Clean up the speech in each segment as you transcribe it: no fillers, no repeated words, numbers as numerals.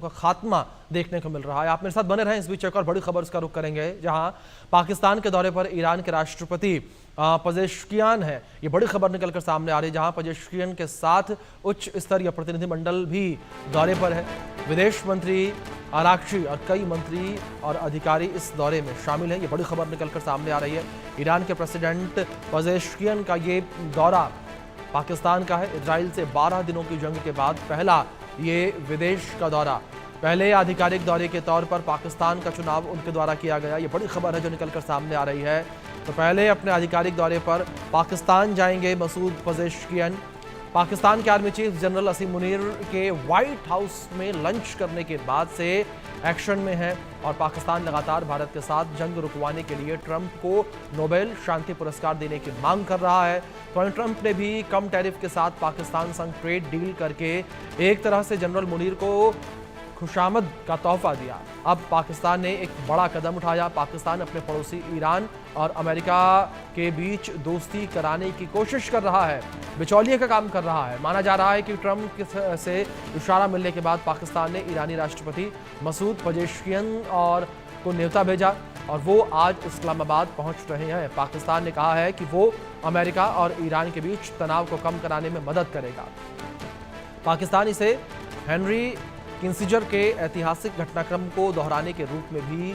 का खात्मा देखने को मिल रहा है। आप मेरे साथ बने रहें। इस बीच एक और बड़ी खबर उसका रुख करेंगे, जहां पाकिस्तान के दौरे पर ईरान के राष्ट्रपति पजेश्कियान है। ये बड़ी खबर निकलकर सामने आ रही है, जहां पजेश्कियान के साथ उच्च स्तरीय प्रतिनिधिमंडल भी दौरे पर है। विदेश मंत्री आराक्ची और कई मंत्री और अधिकारी इस दौरे में शामिल हैं। ये बड़ी खबर निकलकर सामने आ रही है। ईरान के प्रेसिडेंट पजेश्कियान का ये दौरा पाकिस्तान का है। इजराइल से 12 दिनों की जंग के बाद पहला ये विदेश का दौरा। पहले आधिकारिक दौरे के तौर पर पाकिस्तान का चुनाव उनके द्वारा किया गया। ये बड़ी खबर है जो निकलकर सामने आ रही है। तो पहले अपने आधिकारिक दौरे पर पाकिस्तान जाएंगे मसूद पजेश्कियान। पाकिस्तान के आर्मी चीफ जनरल असीम मुनीर के व्हाइट हाउस में लंच करने के बाद से एक्शन में है और पाकिस्तान लगातार भारत के साथ जंग रुकवाने के लिए ट्रंप को नोबेल शांति पुरस्कार देने की मांग कर रहा है। तो ट्रंप ने भी कम टैरिफ के साथ पाकिस्तान संग ट्रेड डील करके एक तरह से जनरल मुनीर को खुशामद का तोहफा दिया। अब पाकिस्तान ने एक बड़ा कदम उठाया। पाकिस्तान अपने पड़ोसी ईरान और अमेरिका के बीच दोस्ती कराने की कोशिश कर रहा है, बिचौलिए का काम कर रहा है। माना जा रहा है कि ट्रंप से इशारा मिलने के बाद पाकिस्तान ने ईरानी राष्ट्रपति मसूद पजेश्कियान और को न्योता भेजा और वो आज इस्लामाबाद पहुंच रहे हैं। पाकिस्तान ने कहा है कि वो अमेरिका और ईरान के बीच तनाव को कम कराने में मदद करेगा। पाकिस्तान इसे हेनरी किसिंजर के ऐतिहासिक घटनाक्रम को दोहराने के रूप में भी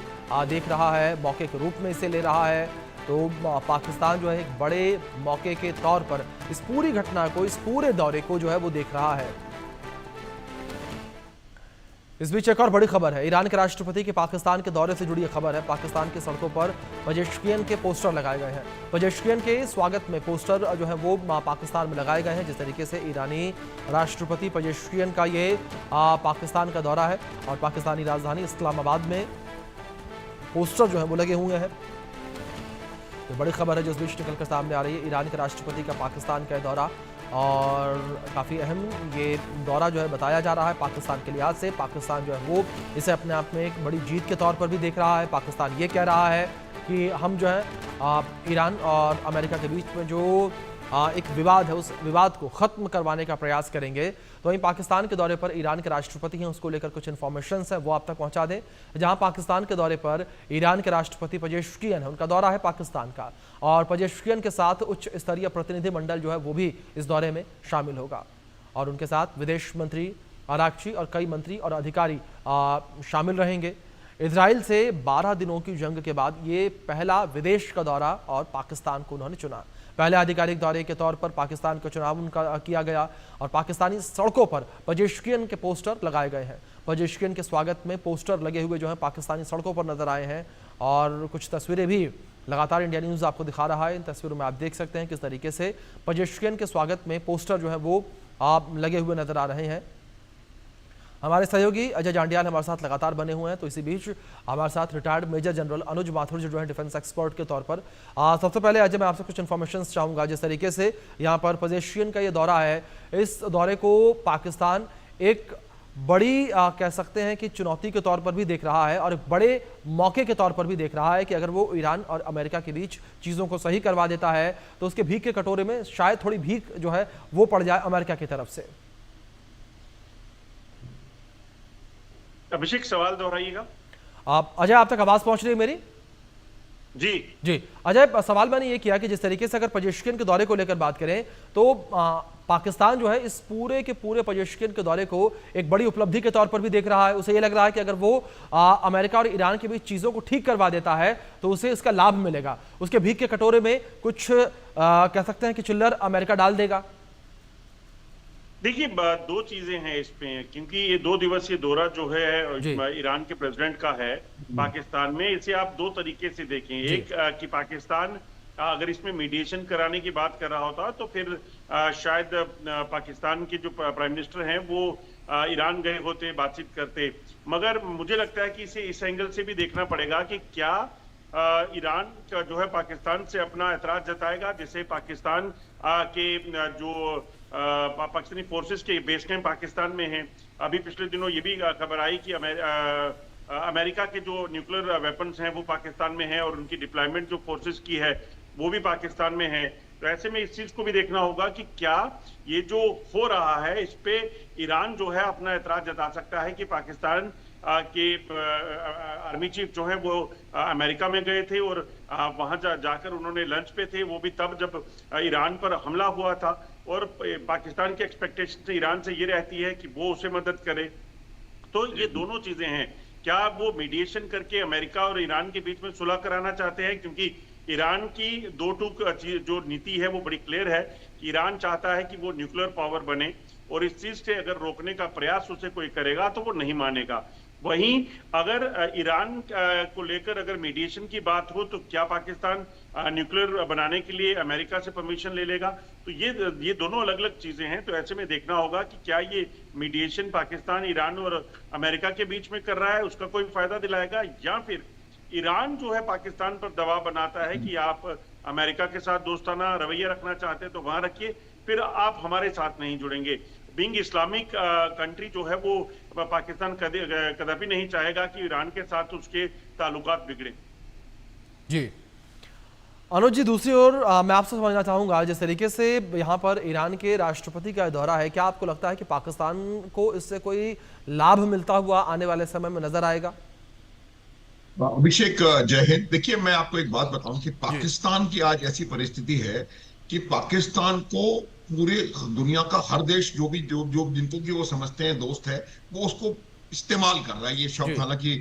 देख रहा है, मौके के रूप में इसे ले रहा है। तो पाकिस्तान जो है एक बड़े मौके के तौर पर इस पूरी घटना को, इस पूरे दौरे को जो है वो देख रहा है। इस बीच एक और बड़ी खबर है। ईरान के राष्ट्रपति के पाकिस्तान के दौरे से जुड़ी खबर है। पाकिस्तान की सड़कों पर पजेश्कियान के पोस्टर लगाए गए हैं। पजेश्कियान के स्वागत में पोस्टर जो है वो पाकिस्तान में लगाए गए हैं। जिस तरीके से ईरानी राष्ट्रपति पजेश्कियान का ये पाकिस्तान का दौरा है और पाकिस्तानी राजधानी इस्लामाबाद में पोस्टर जो है वो लगे हुए हैं। तो बड़ी खबर है जो इस बीच निकलकर सामने आ रही है। ईरान के राष्ट्रपति का पाकिस्तान का दौरा और काफ़ी अहम ये दौरा जो है बताया जा रहा है पाकिस्तान के लिहाज से। पाकिस्तान जो है वो इसे अपने आप में एक बड़ी जीत के तौर पर भी देख रहा है। पाकिस्तान ये कह रहा है कि हम जो है ईरान और अमेरिका के बीच में जो एक विवाद है उस विवाद को ख़त्म करवाने का प्रयास करेंगे। तो वहीं पाकिस्तान के दौरे पर ईरान के राष्ट्रपति हैं, उसको लेकर कुछ इन्फॉर्मेशन है वो आप तक पहुंचा दें। जहां पाकिस्तान के दौरे पर ईरान के राष्ट्रपति पजेश्कियान है, उनका दौरा है पाकिस्तान का और पजेश्कियान के साथ उच्च स्तरीय प्रतिनिधिमंडल जो है वो भी इस दौरे में शामिल होगा और उनके साथ विदेश मंत्री आराक्ची और कई मंत्री और अधिकारी शामिल रहेंगे। इजराइल से 12 दिनों की जंग के बाद ये पहला विदेश का दौरा और पाकिस्तान को उन्होंने चुना। पहले आधिकारिक दौरे के तौर पर पाकिस्तान का चुनाव उनका किया गया और पाकिस्तानी सड़कों पर पजेश्कियान के पोस्टर लगाए गए हैं। पजेश्कियान के स्वागत में पोस्टर लगे हुए जो हैं पाकिस्तानी सड़कों पर नजर आए हैं और कुछ तस्वीरें भी लगातार इंडिया न्यूज़ आपको दिखा रहा है। इन तस्वीरों में आप देख सकते हैं किस तरीके से पजेश्कियान के स्वागत में पोस्टर जो है वो लगे हुए नजर आ रहे हैं। हमारे सहयोगी अजय जांडियाल हमारे साथ लगातार बने हुए हैं। तो इसी बीच हमारे साथ रिटायर्ड मेजर जनरल अनुज माथुर जो है डिफेंस एक्सपर्ट के तौर पर। सबसे पहले अजय मैं आपसे कुछ इन्फॉर्मेशन चाहूँगा। जिस तरीके से यहाँ पर पजेश्कियान का ये दौरा है, इस दौरे को पाकिस्तान एक बड़ी कह सकते हैं कि चुनौती के तौर पर भी देख रहा है और एक बड़े मौके के तौर पर भी देख रहा है कि अगर वो ईरान और अमेरिका के बीच चीज़ों को सही करवा देता है तो उसके भीख के कटोरे में शायद थोड़ी भीख जो है वो पड़ जाए अमेरिका की तरफ से। अभिषेक सवाल दोहराइएगा। अजय आप तक आवाज पहुंच रही है मेरी? जी अजय, सवाल मैंने ये किया कि जिस तरीके से अगर पजेश्कियान के दौरे को लेकर बात करें तो पाकिस्तान जो है इस पूरे के पूरे पजेश्कियान के दौरे को एक बड़ी उपलब्धि के तौर पर भी देख रहा है। उसे ये लग रहा है कि अगर वो अमेरिका और ईरान के बीच चीजों को ठीक करवा देता है तो उसे इसका लाभ मिलेगा। उसके भीख के कटोरे में कुछ कह सकते हैं कि चिल्लर अमेरिका डाल देगा। देखिए, दो चीजें हैं इसमें, क्योंकि ये 2 दिवसीय दौरा जो है ईरान के प्रेसिडेंट का है पाकिस्तान में, इसे आप 2 तरीके से देखें। एक कि पाकिस्तान अगर इसमें मीडिएशन कराने की बात कर रहा होता तो फिर शायद पाकिस्तान के जो प्राइम मिनिस्टर हैं वो ईरान गए होते, बातचीत करते। मगर मुझे लगता है कि इसे इस एंगल से भी देखना पड़ेगा कि क्या ईरान का जो है पाकिस्तान से अपना एतराज जताएगा, जिससे पाकिस्तान के जो पाकिस्तानी फोर्सेस के बेस कैंप पाकिस्तान में हैं। अभी पिछले दिनों ये भी खबर आई कि अमेरिका के जो न्यूक्लियर वेपन्स हैं वो पाकिस्तान में हैं और उनकी डिप्लॉयमेंट जो फोर्सेस की है वो भी पाकिस्तान में है। तो ऐसे में इस चीज को भी देखना होगा कि क्या ये जो हो रहा है इस पे ईरान जो है अपना एतराज जता सकता है कि पाकिस्तान के आर्मी चीफ जो है वो अमेरिका में गए थे और वहां जाकर उन्होंने लंच पे थे, वो भी तब जब ईरान पर हमला हुआ था। और पाकिस्तान की एक्सपेक्टेशन ईरान से ये रहती है कि वो उसे मदद करे। तो ये दोनों चीजें हैं, क्या वो मीडिएशन करके अमेरिका और ईरान के बीच में सुलह कराना चाहते हैं, क्योंकि ईरान की दो टूक जो नीति है वो बड़ी क्लियर है कि ईरान चाहता है कि वो न्यूक्लियर पावर बने और इस चीज से अगर रोकने का प्रयास उसे कोई करेगा तो वो नहीं मानेगा। वहीं अगर ईरान को लेकर अगर मीडिएशन की बात हो तो क्या पाकिस्तान न्यूक्लियर बनाने के लिए अमेरिका से परमिशन ले लेगा? तो ये दोनों अलग अलग चीजें हैं। तो ऐसे में देखना होगा कि क्या ये मीडिएशन पाकिस्तान, ईरान और अमेरिका के बीच में कर रहा है, उसका कोई फायदा दिलाएगा, या फिर ईरान जो है पाकिस्तान पर दबाव बनाता है कि आप अमेरिका के साथ दोस्ताना रवैया रखना चाहते हैं तो वहां रखिए, फिर आप हमारे साथ नहीं जुड़ेंगे। बीइंग इस्लामिक कंट्री जो है वो पाकिस्तान कदापि नहीं चाहेगा कि ईरान के साथ उसके ताल्लुकात बिगड़े। जी अनुज जी, दूसरी ओर मैं आपसे समझना चाहूंगा, जिस तरीके से यहाँ पर ईरान के राष्ट्रपति का दौरा है, क्या आपको लगता है कि पाकिस्तान को इससे कोई लाभ मिलता हुआ आने वाले समय में नजर आएगा? अभिषेक, जय हिंद। देखिए, मैं आपको एक बात बताऊं कि पाकिस्तान की आज ऐसी परिस्थिति है कि पाकिस्तान को पूरे दुनिया का हर देश जो जिनको की वो समझते हैं दोस्त है, वो उसको इस्तेमाल कर रहा है। ये शब्द, हालांकि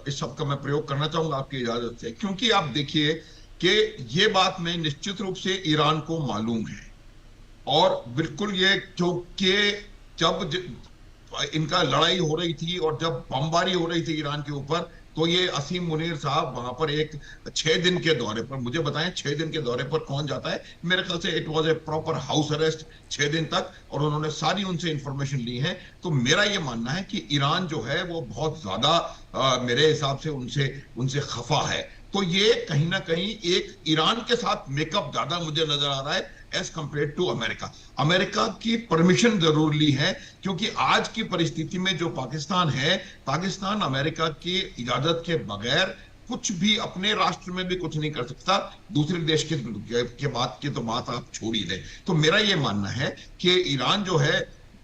इस शब्द का मैं प्रयोग करना चाहूंगा आपकी इजाजत से, क्योंकि आप देखिए कि ये बात में निश्चित रूप से ईरान को मालूम है। और बिल्कुल ये, क्योंकि जब इनका लड़ाई हो रही थी और जब बमबारी हो रही थी ईरान के ऊपर, तो ये असीम मुनीर साहब वहां पर एक 6 दिन के दौरे पर, मुझे बताएं 6 दिन के दौरे पर कौन जाता है? मेरे ख्याल से it was a proper house arrest 6 दिन तक, और उन्होंने सारी उनसे इंफॉर्मेशन ली है। तो मेरा ये मानना है कि ईरान जो है वो बहुत ज्यादा मेरे हिसाब से उनसे खफा है। तो ये कहीं ना कहीं एक ईरान के साथ मेकअप ज्यादा मुझे नजर आ रहा है as compare to America. America की परमिशन जरूर ली है, क्योंकि आज की परिस्थिति में जो पाकिस्तान है, पाकिस्तान अमेरिका की इजाजत के बगैर कुछ भी अपने राष्ट्र में भी कुछ नहीं कर सकता। दूसरे देश के बात की तो बात आप छोड़ ही दें। तो मेरा ये मानना है कि ईरान जो है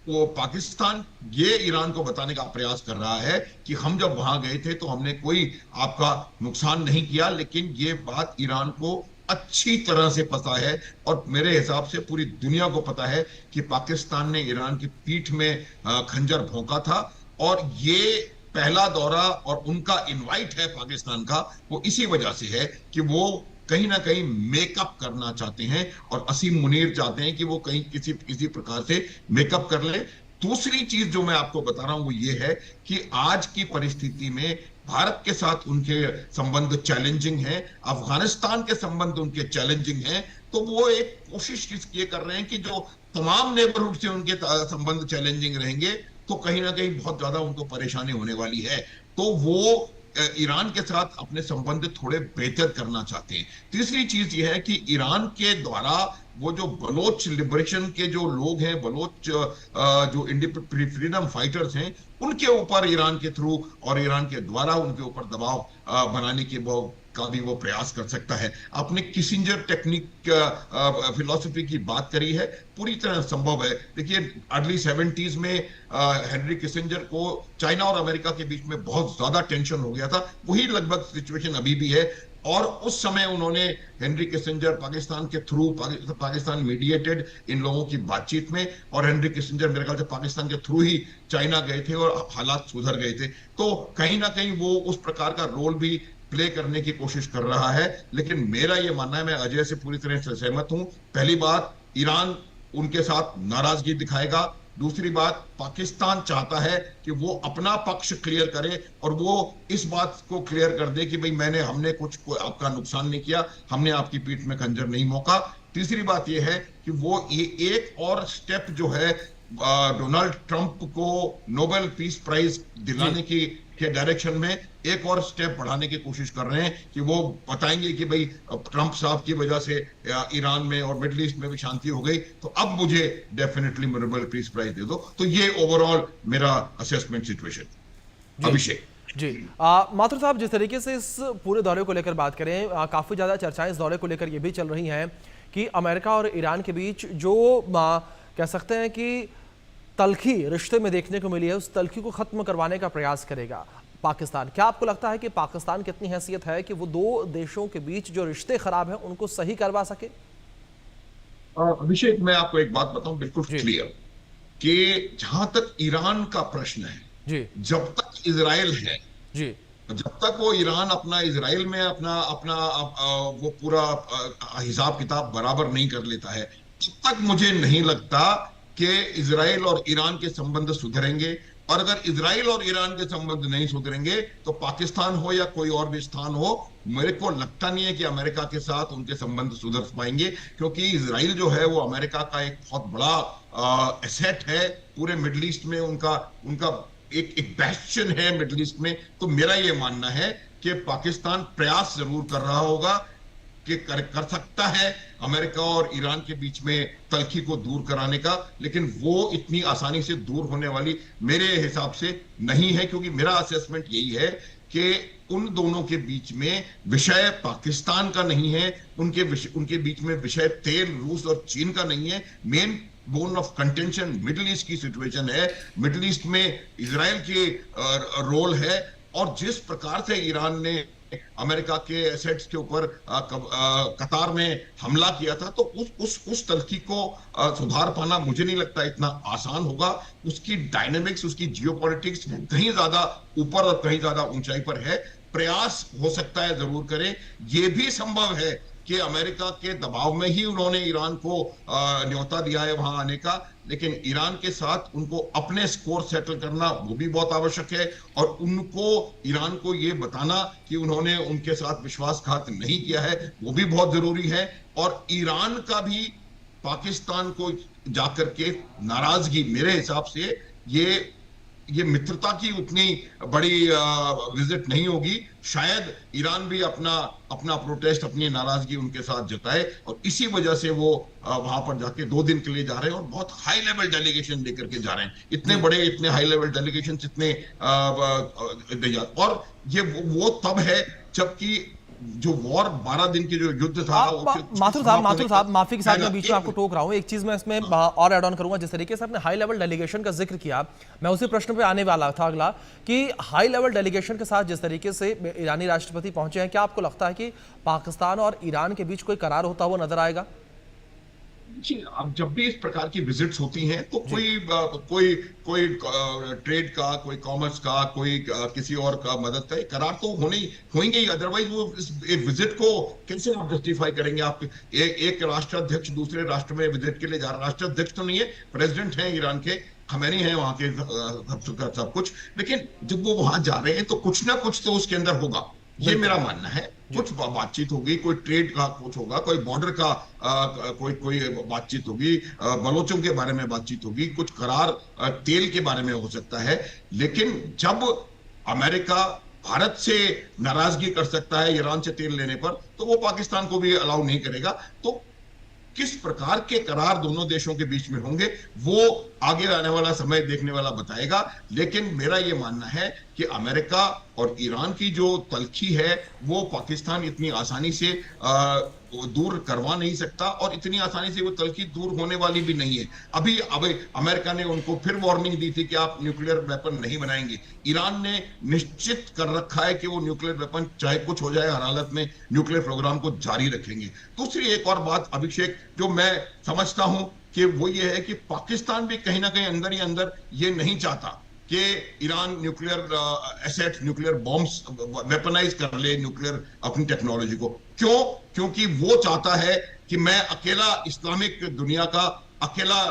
वो पाकिस्तान ये ईरान को बताने का प्रयास कर रहा है कि हम जब वहां गए थे तो हमने कोई आपका नुकसान नहीं किया, लेकिन ये बात ईरान को अच्छी तरह से पता है और मेरे हिसाब से पूरी दुनिया को पता है कि पाकिस्तान ने ईरान की पीठ में खंजर भोंका था। और ये पहला दौरा और उनका इनवाइट है पाकिस्तान का, वो इसी वजह से है कि वो कहीं ना कहीं मेकअप करना चाहते हैं और असीम मुनीर चाहते हैं कि वो कहीं किसी प्रकार से मेकअप कर ले। दूसरी चीज जो मैं आपको बता रहा हूं वो ये है कि आज की परिस्थिति में भारत के साथ उनके संबंध चैलेंजिंग हैं, अफगानिस्तान के संबंध उनके चैलेंजिंग हैं। तो वो एक कोशिश ये कर रहे हैं कि जो तमाम नेबरहुड से उनके संबंध चैलेंजिंग रहेंगे तो कहीं ना कहीं बहुत ज्यादा उनको परेशानी होने वाली है। तो वो ईरान के साथ अपने संबंध थोड़े बेहतर करना चाहते हैं। तीसरी चीज यह है कि ईरान के द्वारा वो जो बलोच लिबरेशन के जो लोग हैं, बलोच जो फ्रीडम फाइटर्स हैं, उनके ऊपर ईरान के थ्रू और ईरान के द्वारा उनके ऊपर दबाव बनाने के का भी वो प्रयास कर सकता है। आपने किसिंजर टेक्निक फिलॉसफी की बात करी है, पूरी तरह संभव है। देखिए, अर्ली 70s में हेनरी किसिंजर को चाइना और अमेरिका के बीच में बहुत ज्यादा टेंशन हो गया था, वही लगभग सिचुएशन अभी भी है। और उस समय उन्होंने हेनरी किसिंजर पाकिस्तान के थ्रू, पाकिस्तान मीडिएटेड इन लोगों की बातचीत में, और हेनरी किसिंजर मेरे ख्याल से पाकिस्तान के थ्रू ही चाइना गए थे और हालात सुधर गए थे। तो कहीं ना कहीं वो उस प्रकार का रोल भी प्ले करने की कोशिश कर रहा है। लेकिन मेरा ये मानना है, मैं अजय से पूरी तरह से सहमत हूं। पहली बात, ईरान उनके साथ नाराजगी दिखाएगा। दूसरी बात, पाकिस्तान चाहता है कि वो अपना पक्ष क्लियर करे और वो इस बात को क्लियर कर दे कि भाई हमने कोई आपका नुकसान नहीं किया, हमने आपकी पीठ में खंजर नहीं मोका। तीसरी बात यह है कि वो ये एक और स्टेप जो है डोनाल्ड ट्रंप को नोबेल पीस प्राइज दिलाने के डायरेक्शन में एक और स्टेप बढ़ाने की कोशिश कर रहे हैं कि वो बताएंगे कि भाई ट्रंप साहब की वजह से ईरान में और मिडिल ईस्ट में भी शांति हो गई, तो अब मुझे डेफिनेटली नोबेल पीस प्राइज दे दो। तो ये ओवरऑल मेरा असेसमेंट सिचुएशन। अभिषेक जी, माथुर साहब, जिस तरीके से इस पूरे दौरे को लेकर बात करें, काफी ज्यादा चर्चाएं इस दौरे को लेकर ये भी चल रही हैं कि अमेरिका और ईरान के बीच जो कह सकते हैं कि तल्खी रिश्ते में देखने को मिली है, उस तल्खी को खत्म करवाने का प्रयास करेगा पाकिस्तान। क्या आपको लगता है कि पाकिस्तान की इतनी हैसियत है कि वो दो देशों के बीच जो रिश्ते खराब हैं उनको सही करवा सके? अभिषेक, मैं आपको एक बात बताऊं बिल्कुल क्लियर, कि जहां तक ईरान का प्रश्न है जी, जब तक इजराइल है जी, जब तक वो ईरान अपना इजराइल में अपना अपना वो पूरा हिसाब किताब बराबर नहीं कर लेता है, तब तक मुझे नहीं लगता कि इजराइल और ईरान के संबंध सुधरेंगे। और अगर इजराइल और ईरान के संबंध नहीं सुधरेंगे तो पाकिस्तान हो या कोई और भी स्थान हो, मेरे को लगता नहीं है कि अमेरिका के साथ उनके संबंध सुधर पाएंगे, क्योंकि इजराइल जो है वो अमेरिका का एक बहुत बड़ा एसेट है पूरे मिडिल ईस्ट में। उनका उनका एक बैस्टियन है मिडिल ईस्ट में। तो मेरा ये मानना है कि पाकिस्तान प्रयास जरूर कर रहा होगा कि कर सकता है अमेरिका और ईरान के बीच में तल्खी को दूर कराने का, लेकिन वो इतनी आसानी से दूर होने वाली मेरे हिसाब से नहीं है, क्योंकि मेरा असेसमेंट यही है कि उन दोनों के बीच में विषय पाकिस्तान का नहीं है, उनके बीच में विषय तेल, रूस और चीन का नहीं है। Main bone of contention middle east की सिचुएशन है, मिडिल ईस्ट में इजराइल की रोल है। और जिस प्रकार से ईरान ने अमेरिका के एसेट्स के ऊपर कतार में हमला किया था, तो उस तल्खी को सुधार पाना मुझे नहीं लगता इतना आसान होगा। उसकी डायनेमिक्स, उसकी जियोपॉलिटिक्स कहीं ज्यादा ऊपर और कहीं ज्यादा ऊंचाई पर है। प्रयास हो सकता है जरूर करें। यह भी संभव है कि अमेरिका के दबाव में ही उन्होंने ईरान को न्योता दिया है वहां आने का, लेकिन ईरान के साथ उनको अपने स्कोर सेटल करना वो भी बहुत आवश्यक है। और उनको ईरान को ये बताना कि उन्होंने उनके साथ विश्वासघात नहीं किया है वो भी बहुत जरूरी है। और ईरान का भी पाकिस्तान को जाकर के नाराजगी, मेरे हिसाब से ये मित्रता की उतनी बड़ी विजिट नहीं होगी। शायद ईरान भी अपना प्रोटेस्ट, अपनी नाराजगी उनके साथ जताए, और इसी वजह से वो वहां पर जाके 2 दिन के लिए जा रहे हैं और बहुत हाई लेवल डेलीगेशन लेकर के जा रहे हैं। इतने हाई लेवल डेलीगेशन, और ये वो तब है जबकि जो वॉर 12 दिन की जो युद्ध था। माथुर साहब माफी के साथ मैं बीच में आपको टोक रहा हूं। एक चीज मैं इसमें और ऐड ऑन करूंगा। जिस तरीके से आपने हाई लेवल डेलीगेशन का जिक्र किया, मैं उसी प्रश्न पे आने वाला था अगला, कि हाई लेवल डेलीगेशन के साथ जिस तरीके से ईरानी राष्ट्रपति पहुंचे हैं, क्या आपको लगता है कि पाकिस्तान और ईरान के बीच कोई करार होता हुआ नजर आएगा? अब जब भी इस प्रकार की विजिट्स होती हैं तो कोई ट्रेड का, कोई कॉमर्स का, कोई किसी और का मदद का करार तो होंगे ही। अदरवाइज वो इस विजिट को कैसे आप जस्टिफाई करेंगे? आप एक राष्ट्राध्यक्ष दूसरे राष्ट्र में विजिट के लिए जा रहा, राष्ट्राध्यक्ष तो नहीं है, प्रेसिडेंट है ईरान के, खमैनी है वहां के, सब कुछ। लेकिन जब वो वहां जा रहे हैं तो कुछ ना कुछ तो उसके अंदर होगा, ये मेरा मानना है। कुछ बातचीत होगी, कोई ट्रेड का कुछ होगा, कोई बॉर्डर का कोई बातचीत होगी, बलोचों के बारे में बातचीत होगी, कुछ करार तेल के बारे में हो सकता है। लेकिन जब अमेरिका भारत से नाराजगी कर सकता है ईरान से तेल लेने पर, तो वो पाकिस्तान को भी अलाउ नहीं करेगा। तो किस प्रकार के करार दोनों देशों के बीच में होंगे वो आगे आने वाला समय देखने वाला बताएगा। लेकिन मेरा ये मानना है कि अमेरिका और ईरान की जो तल्खी है वो पाकिस्तान इतनी आसानी से दूर करवा नहीं सकता, और इतनी आसानी से वो तल्खी दूर होने वाली भी नहीं है। अभी अमेरिका ने उनको फिर वार्निंग दी थी कि आप न्यूक्लियर वेपन नहीं बनाएंगे। ईरान ने निश्चित कर रखा है कि वो न्यूक्लियर वेपन चाहे कुछ हो जाए हर हालत में न्यूक्लियर प्रोग्राम को जारी रखेंगे। दूसरी एक और बात अभिषेक जो मैं समझता हूं कि वो ये है कि पाकिस्तान भी कहीं ना कहीं अंदर ही अंदर ये नहीं चाहता कि Iran nuclear assets, nuclear bombs weaponise कर ले न्यूक्लियर अपनी टेक्नोलॉजी को। क्यों? क्योंकि वो चाहता है कि मैं अकेला इस्लामिक दुनिया का अकेला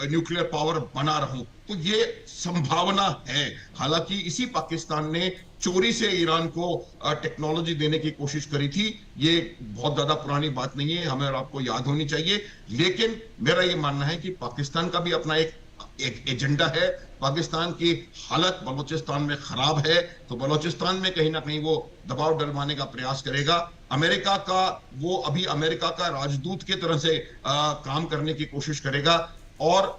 न्यूक्लियर पावर बना रहूं। तो ये संभावना है। हालांकि इसी पाकिस्तान ने चोरी से ईरान को टेक्नोलॉजी देने की कोशिश करी थी। ये बहुत ज्यादा पुरानी बात नहीं है, हमें और आपको याद होनी चाहिए। लेकिन मेरा ये मानना है कि पाकिस्तान का भी अपना एक एजेंडा है। पाकिस्तान की हालत बलोचिस्तान में खराब है, तो बलोचिस्तान में कहीं ना कहीं वो दबाव डलवाने का प्रयास करेगा। अमेरिका का वो अभी अमेरिका का राजदूत की तरह से काम करने की कोशिश करेगा, और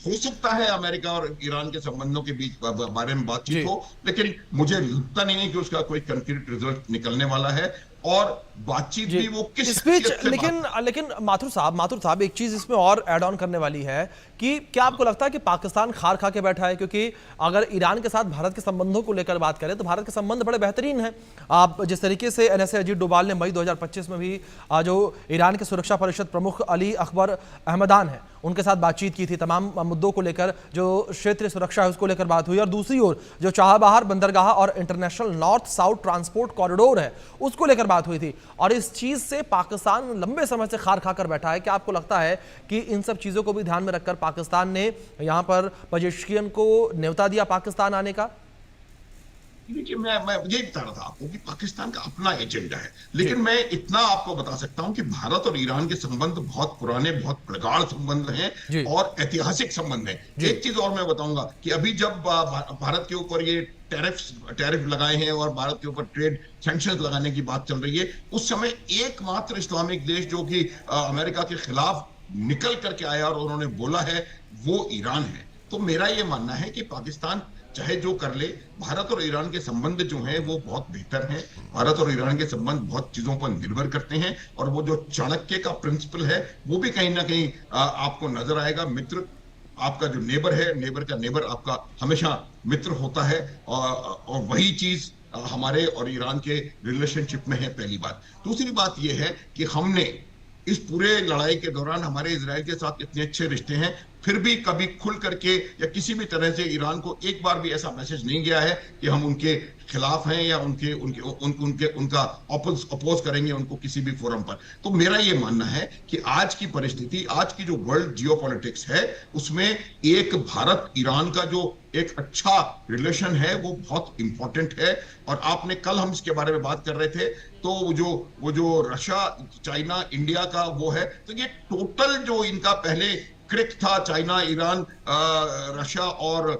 हो सकता है अमेरिका और ईरान के संबंधों के बीच बारे में बातचीत हो, लेकिन मुझे लगता नहीं है कि उसका कोई कंक्रीट रिजल्ट निकलने वाला है। और बातचीत भी वो किस स्पीच। हैसियत से लेकिन माथुर साहब एक चीज इसमें और ऐड ऑन करने वाली है कि क्या आपको लगता है कि पाकिस्तान खार खा के बैठा है? क्योंकि अगर ईरान के साथ भारत के संबंधों को लेकर बात करें तो भारत के संबंध बड़े बेहतरीन हैं। आप जिस तरीके से NSA अजीत डोभाल ने मई 2025 में भी जो ईरान के सुरक्षा परिषद प्रमुख अली अकबर अहमदान है उनके साथ बातचीत की थी, तमाम मुद्दों को लेकर, जो क्षेत्रीय सुरक्षा है उसको लेकर बात हुई, और दूसरी ओर जो चाबहार बंदरगाह और international north south transport corridor है उसको लेकर बात हुई थी। और इस चीज से पाकिस्तान लंबे समय से खार खाकर बैठा है। क्या आपको लगता है कि इन सब चीजों को भी ध्यान में रखकर पाकिस्तान ने यहां पर पजेश्कियन को न्योता दिया पाकिस्तान आने का? देखिए, मैं यही बता रहा था आपको कि पाकिस्तान का अपना एजेंडा है, लेकिन मैं इतना आपको बता सकता हूं कि भारत और ईरान के संबंध बहुत पुराने, बहुत प्रगाढ़ संबंध हैं और ऐतिहासिक संबंध हैं। एक चीज और मैं बताऊंगा कि अभी जब भारत के ऊपर ये टैरिफ लगाए हैं और भारत के ऊपर ट्रेड सैंक्शंस लगाने की बात चल रही है, उस समय एकमात्र इस्लामिक देश जो कि अमेरिका के खिलाफ निकल करके आया और उन्होंने बोला है वो ईरान है। तो मेरा ये मानना है कि पाकिस्तान चाहे जो कर ले, भारत और ईरान के संबंध जो हैं वो बहुत बेहतर हैं। भारत और ईरान के संबंध बहुत चीजों पर निर्भर करते हैं और वो जो चाणक्य का प्रिंसिपल है वो भी कहीं ना कहीं आपको नजर आएगा। मित्र आपका जो नेबर है, नेबर का नेबर आपका हमेशा मित्र होता है, और वही चीज हमारे और ईरान के रिलेशनशिप में है, पहली बात। दूसरी बात यह है कि हमने इस पूरे लड़ाई के दौरान हमारे इजराइल के साथ इतने अच्छे रिश्ते हैं, फिर भी कभी खुल करके या किसी भी तरह से ईरान को एक बार भी ऐसा मैसेज नहीं गया है कि हम उनके खिलाफ हैं या उनका अपोज करेंगे उनको किसी भी फोरम पर। तो मेरा ये मानना है कि आज की परिस्थिति, आज की जो वर्ल्ड जियोपॉलिटिक्स है, उसमें एक भारत ईरान का जो एक अच्छा रिलेशन है वो बहुत इंपॉर्टेंट है। और आपने कल हम इसके बारे में बात कर रहे थे, तो वो जो रशिया चाइना इंडिया का वो है, तो ये टोटल जो इनका पहले क्रिक था, चाइना ईरान रशिया और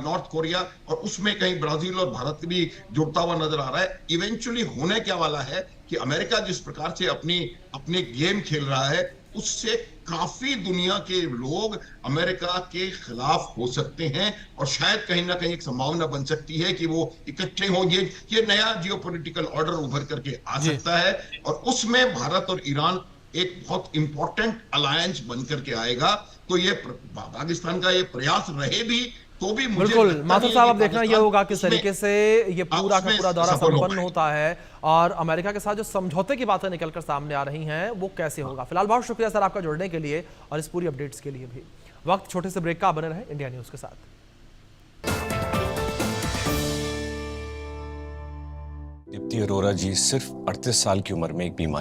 नॉर्थ कोरिया, और उसमें कहीं ब्राजील और भारत भी जुड़ता हुआ नजर आ रहा है। इवेंचुअली होने क्या वाला है कि अमेरिका जिस प्रकार से अपने गेम खेल रहा है, उससे काफी दुनिया के लोग अमेरिका के खिलाफ हो सकते हैं और शायद कहीं ना कहीं एक संभावना बन सकती है कि वो इकट्ठे हो, ये नया जियोपॉलिटिकल ऑर्डर उभर करके आ सकता है और उसमें भारत और ईरान एक बहुत इंपॉर्टेंट अलायंस बन करके आएगा। तो ये पाकिस्तान का ये प्रयास रहे भी तो भी मुझे बिल्कुल माथुर साहब, अब देखना यह होगा किस तरीके से ये पूरा का पूरा दौरा संपन्न होता है और अमेरिका के साथ जो समझौते की बातें निकलकर सामने आ रही हैं वो कैसे होगा। फिलहाल बहुत शुक्रिया सर आपका जुड़ने के लिए और इस पूरी अपडेट्स के लिए भी। वक्त छोटे से ब्रेक का, बने रहे इंडिया न्यूज के साथ। दीप्ति अरोरा जी सिर्फ 38 साल की उम्र में एक बीमारी